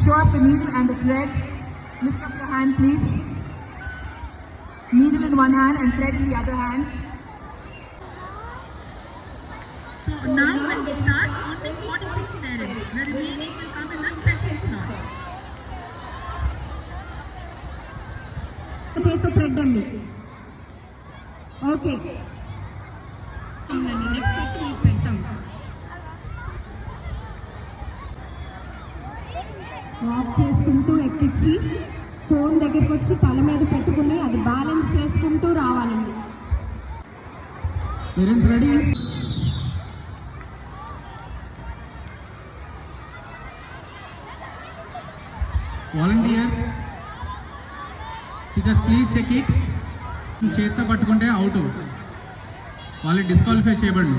show us the needle and the thread. Lift up your hand, please. Needle in one hand and thread in the other hand. So now when we start, only 46 parents. The remaining will come in the second slot. చేతితో thread అండి. Okay, next set మీకు పెడతాం. Walk చేసుకుంటూ ఎక్కించి phone దగ్గరికి వచ్చి తల మీద పెట్టుకుని అది బ్యాలెన్స్ చేసుకుంటూ రావాలండి. Parents ready? Volunteers, teachers please check it. చేత్తో పట్టుకుంటే అవుట్, వాళ్ళు డిస్క్వాలిఫై చేయబడి.